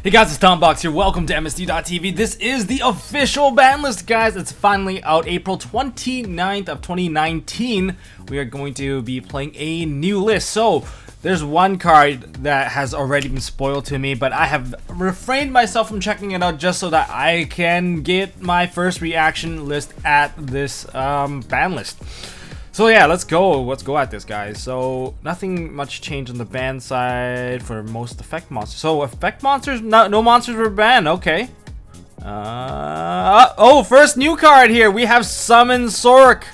Hey guys, it's Tombox here. Welcome to MST.TV. This is the official ban list, guys. It's finally out, April 29th of 2019. We are going to be playing a new list. So, there's one card that has already been spoiled to me, but I have refrained myself from checking it out just so that I can get my first reaction list at this ban list. So yeah, let's go at this, guys. So nothing much changed on the ban side for most effect monsters. So effect monsters, no monsters were banned. Okay. Oh, first new card here. We have Summon Sork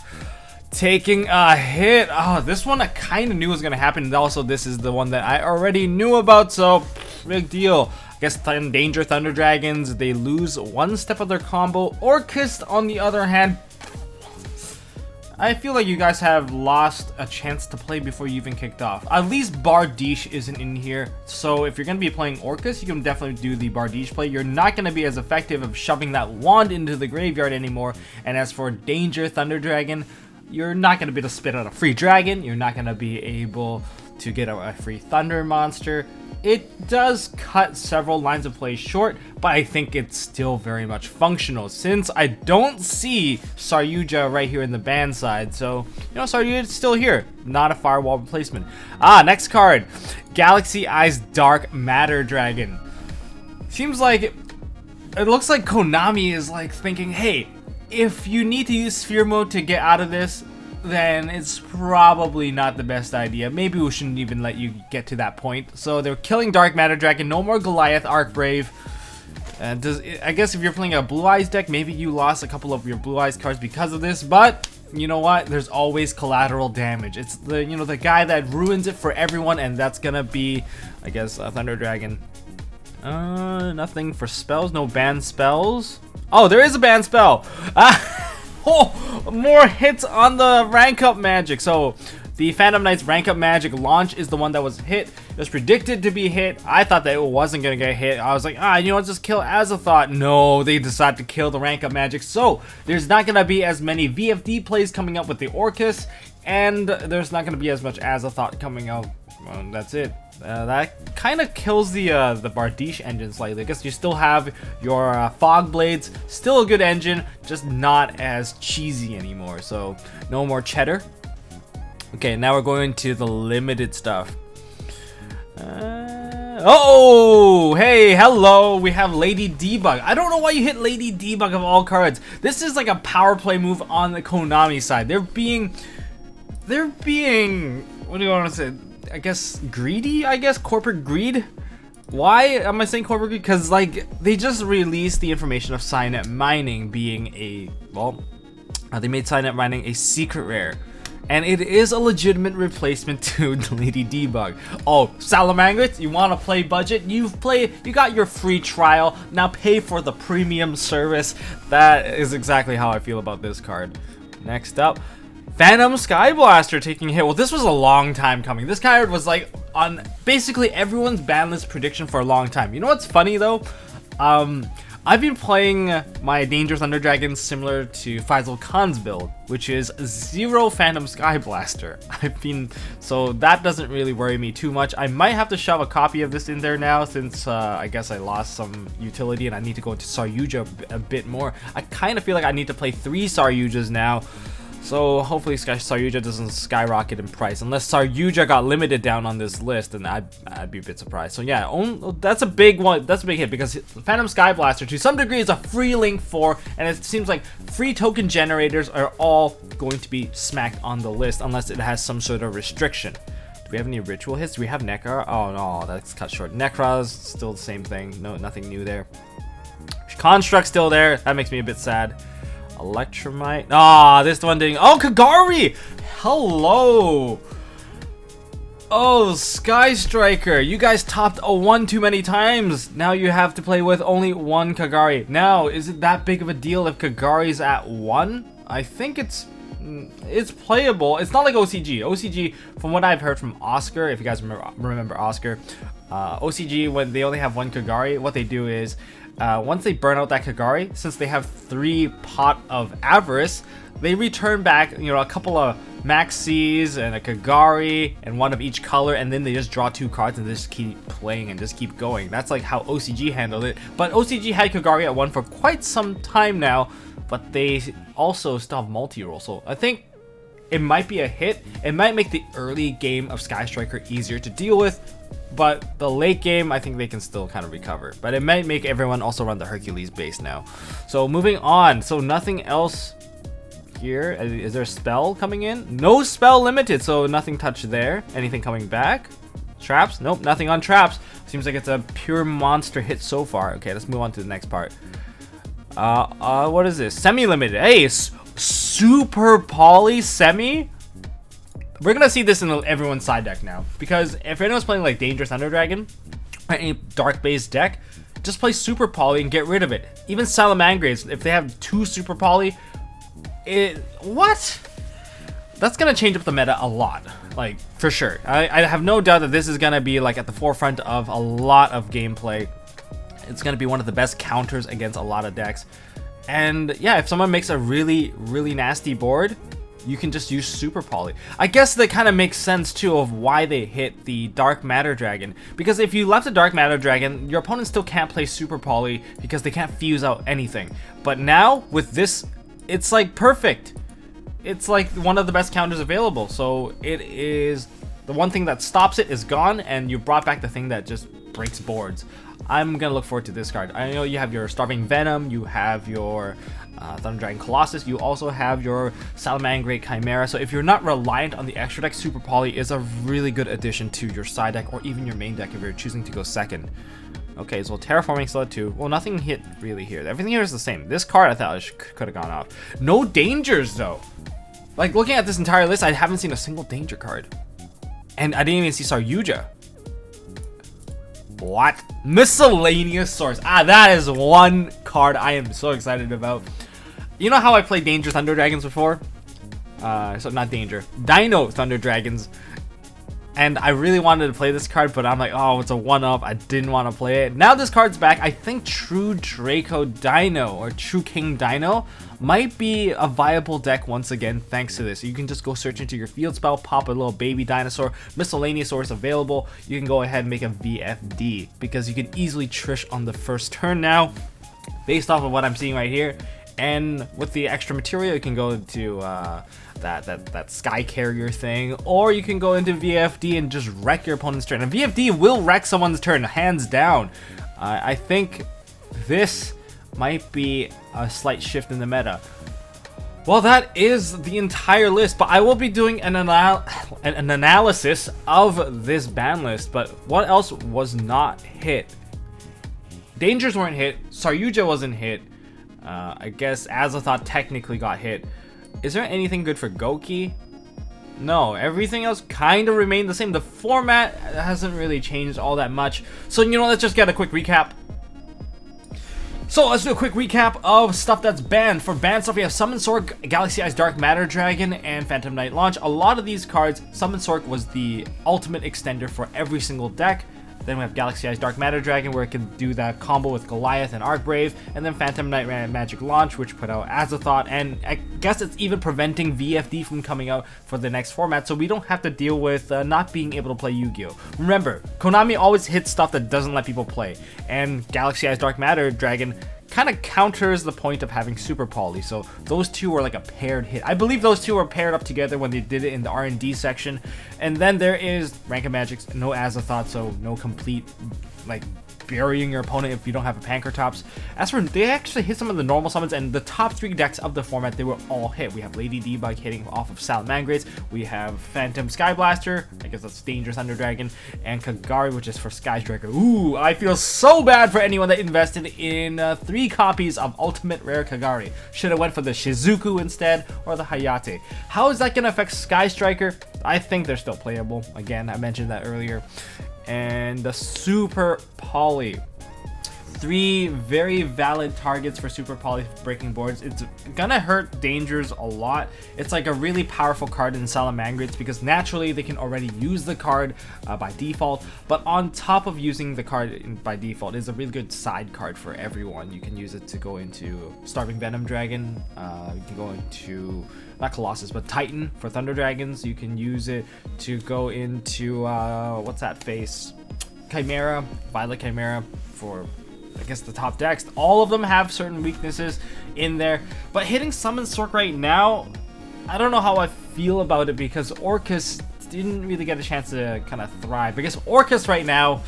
taking a hit. Oh, this one I kind of knew was gonna happen. And also, this is the one that I already knew about. So big deal. I guess Danger Thunder Dragons, they lose one step of their combo. Orcust, on the other hand, I feel like you guys have lost a chance to play before you even kicked off. At least Bardiche isn't in here. So if you're going to be playing Orcust, you can definitely do the Bardiche play. You're not going to be as effective of shoving that wand into the graveyard anymore. And as for Danger Thunder Dragon, you're not going to be able to spit out a free dragon. You're not going to be able to get a free thunder monster. It does cut several lines of play short, but I think it's still very much functional since I don't see Saryuja right here in the ban side. So, you know, Saryuja's still here, not a firewall replacement. Next card, Galaxy Eyes Dark Matter Dragon. Seems like it looks like Konami is like thinking, hey, if you need to use Sphere Mode to get out of this, then it's probably not the best idea. Maybe we shouldn't even let you get to that point. So they're killing Dark Matter Dragon. No more Goliath Arcbrave. I guess if you're playing a Blue Eyes deck, maybe you lost a couple of your Blue Eyes cards because of this. But you know what? There's always collateral damage. It's the the guy that ruins it for everyone, and that's gonna be, I guess, Thunder Dragon. Nothing for spells. No banned spells. Oh, there is a banned spell. Oh, more hits on the rank up magic. So the Phantom Knight's rank up magic launch is the one that was hit. It was predicted to be hit. I thought that it wasn't gonna get hit. I was like, you know what, just kill Azathoth. No, they decided to kill the rank up magic. So there's not gonna be as many VFD plays coming up with the Orcust, and there's not gonna be as much Azathoth coming out. That's it. That kind of kills the Bardiche engine slightly. I guess you still have your Fog Blades, still a good engine, just not as cheesy anymore. So no more cheddar. Okay, now we're going to the limited stuff. Oh, hey, hello. We have Lady Debug. I don't know why you hit Lady Debug of all cards. This is like a power play move on the Konami side. They're being, what do you want to say? I guess greedy, corporate greed. Why am I saying corporate greed? Because like they just released the information of Signet Mining being a, well, they made Signet Mining a secret rare, and it is a legitimate replacement to Lady Debug. Oh, Salamangreats, you want to play budget? You got your free trial, now pay for the premium service. That is exactly how I feel about this card. Next up, Phantom Skyblaster taking a hit. Well, this was a long time coming. This card was like on basically everyone's ban list prediction for a long time. You know what's funny though? I've been playing my Danger Thunder Dragon similar to Faisal Khan's build, which is 0 Phantom Skyblaster. So that doesn't really worry me too much. I might have to shove a copy of this in there now since I guess I lost some utility and I need to go into Saryuja a bit more. I kind of feel like I need to play 3 Saryujas now. So hopefully Saryuja doesn't skyrocket in price. Unless Saryuja got limited down on this list, then I'd be a bit surprised. So yeah, that's a big one. That's a big hit because Phantom Skyblaster to some degree is a free link 4, and it seems like free token generators are all going to be smacked on the list unless it has some sort of restriction. Do we have any ritual hits? Do we have Nekra? Oh no, that's cut short. Nekra's still the same thing. No, nothing new there. Construct's still there. That makes me a bit sad. Electromite. This one didn't. Oh, Kagari! Hello! Oh, Sky Striker. You guys topped a 1 too many times. Now you have to play with only 1 Kagari. Now, is it that big of a deal if Kagari's at 1? I think it's playable. It's not like OCG. OCG, from what I've heard from Oscar, if you guys remember Oscar, OCG, when they only have 1 Kagari, what they do is once they burn out that Kagari, since they have 3 Pot of Avarice, they return back, you know, a couple of Maxis and a Kagari and one of each color, and then they just draw 2 cards and just keep playing and just keep going. That's like how OCG handled it. But OCG had Kagari at 1 for quite some time now, but they also still have multi-roll. So I think it might be a hit. It might make the early game of Sky Striker easier to deal with, but the late game, I think they can still kind of recover. But it might make everyone also run the Hercules base now. So moving on. So nothing else here. Is there a spell coming in? No spell limited, so nothing touched there. Anything coming back? Traps? Nope, nothing on traps. Seems like it's a pure monster hit so far. Okay, let's move on to the next part. What is this? Semi-limited. Hey, super poly semi? We're gonna see this in everyone's side deck now, because if anyone's playing like Dangerous Thunder Dragon or any dark based deck, just play super poly and get rid of it. Even Salamangreats, if they have 2 super poly, what? That's gonna change up the meta a lot, like for sure. I have no doubt that this is gonna be like at the forefront of a lot of gameplay. It's gonna be one of the best counters against a lot of decks. And yeah, if someone makes a really nasty board, you can just use super poly. I guess that kind of makes sense too of why they hit the Dark Matter Dragon, because if you left a Dark Matter Dragon, your opponent still can't play super poly because they can't fuse out anything. But now with this, it's like perfect. It's like one of the best counters available. So it is, the one thing that stops it is gone, and you brought back the thing that just breaks boards. I'm gonna look forward to this card. I know you have your Starving Venom, you have your Thunder Dragon Colossus, you also have your Salamangreat Chimera. So if you're not reliant on the extra deck, Super Poly is a really good addition to your side deck or even your main deck if you're choosing to go second. Okay, so Terraforming Sled 2. Well, nothing hit really here. Everything here is the same. This card I thought could have gone off. No dangers though. Like looking at this entire list, I haven't seen a single danger card. And I didn't even see Saryuja. What? Miscellaneous Source. That is one card I am so excited about. You know how I played Danger Thunder Dragons before? So not Danger. Dino Thunder Dragons. And I really wanted to play this card, but I'm like, oh, it's a one-up. I didn't want to play it. Now this card's back. I think True Draco Dino or True King Dino might be a viable deck once again thanks to this. You can just go search into your field spell, pop a little baby dinosaur, miscellaneous source available. You can go ahead and make a VFD because you can easily Trish on the first turn now based off of what I'm seeing right here. And with the extra material, you can go into that Sky Carrier thing, or you can go into VFD and just wreck your opponent's turn. And VFD will wreck someone's turn, hands down. I think this might be a slight shift in the meta. Well, that is the entire list, but I will be doing an analysis of this ban list. But what else was not hit? Dangers weren't hit. Saryuja wasn't hit. I guess Azathoth technically got hit. Is there anything good for Goki? No, everything else kind of remained the same. The format hasn't really changed all that much. So, you know, let's just get a quick recap. So let's do a quick recap of stuff that's banned. For banned stuff, we have Summon Sork, Galaxy Eyes Dark Matter Dragon, and Phantom Knight Launch. A lot of these cards, Summon Sork was the ultimate extender for every single deck. Then we have Galaxy Eyes Dark Matter Dragon, where it can do that combo with Goliath and Arcbrave. And then Phantom Knight Magic Launch, which put out Azathoth. And I guess it's even preventing VFD from coming out for the next format, so we don't have to deal with not being able to play Yu-Gi-Oh! Remember, Konami always hits stuff that doesn't let people play. And Galaxy Eyes Dark Matter Dragon kind of counters the point of having Super Poly. So those two were like a paired hit. I believe those two were paired up together when they did it in the R&D section. And then there is Rank of Magics, no Azathoth, so no complete like burying your opponent if you don't have a Pankratops. As for, they actually hit some of the normal summons, and the top 3 decks of the format, they were all hit. We have Lady Debug hitting off of Salamangreats, we have Phantom Sky Blaster, I guess that's Dangerous Thunder Dragon, and Kagari, which is for Sky Striker. Ooh, I feel so bad for anyone that invested in 3 copies of Ultimate Rare Kagari. Should have went for the Shizuku instead, or the Hayate. How is that going to affect Sky Striker? I think they're still playable. Again, I mentioned that earlier. And the Super Poly. 3 very valid targets for super poly breaking boards. It's gonna hurt dangers a lot. It's like a really powerful card in Salamangreats because naturally they can already use the card by default, but on top of using the card by default is a really good side card for everyone. You can use it to go into Starving Venom Dragon, you can go into not Colossus but Titan for Thunder Dragons. You can use it to go into what's that face, Chimera, Violet Chimera for I guess the top decks. All of them have certain weaknesses in there, but hitting Summon Sork right now, I don't know how I feel about it because Orcus didn't really get a chance to kind of thrive. Because Orcus right now,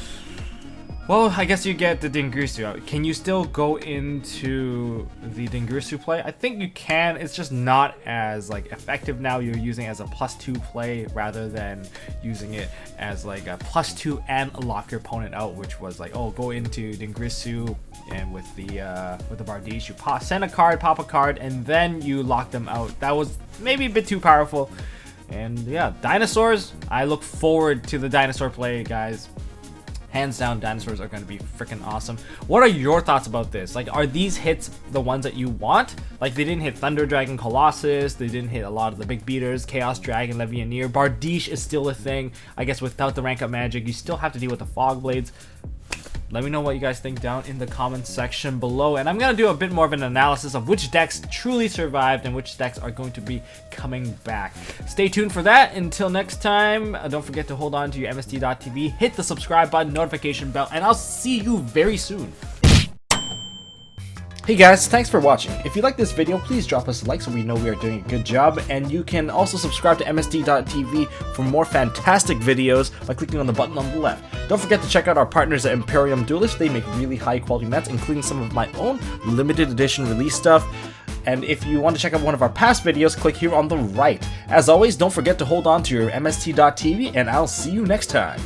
well, I guess you get the Dingirsu out. Can you still go into the Dingirsu play? I think you can. It's just not as like effective now. You're using it as a +2 play rather than using it as like a +2 and lock your opponent out, which was like, oh, go into Dingirsu and with the Bardiche, you send a card, pop a card, and then you lock them out. That was maybe a bit too powerful. And yeah, dinosaurs. I look forward to the dinosaur play, guys. Hands down, dinosaurs are going to be freaking awesome. What are your thoughts about this? Like, are these hits the ones that you want? Like, they didn't hit Thunder Dragon Colossus. They didn't hit a lot of the big beaters. Chaos Dragon, Levianeer. Bardiche is still a thing. I guess without the rank up magic, you still have to deal with the Fog Blades. Let me know what you guys think down in the comments section below, and I'm going to do a bit more of an analysis of which decks truly survived and which decks are going to be coming back. Stay tuned for that. Until next time, don't forget to hold on to your MST.TV, hit the subscribe button, notification bell, and I'll see you very soon. Hey guys, thanks for watching. If you like this video, please drop us a like so we know we are doing a good job, and you can also subscribe to MST.TV for more fantastic videos by clicking on the button on the left. Don't forget to check out our partners at Imperium Duelist. They make really high quality mats, including some of my own limited edition release stuff. And if you want to check out one of our past videos, click here on the right. As always, don't forget to hold on to your MST.TV, and I'll see you next time.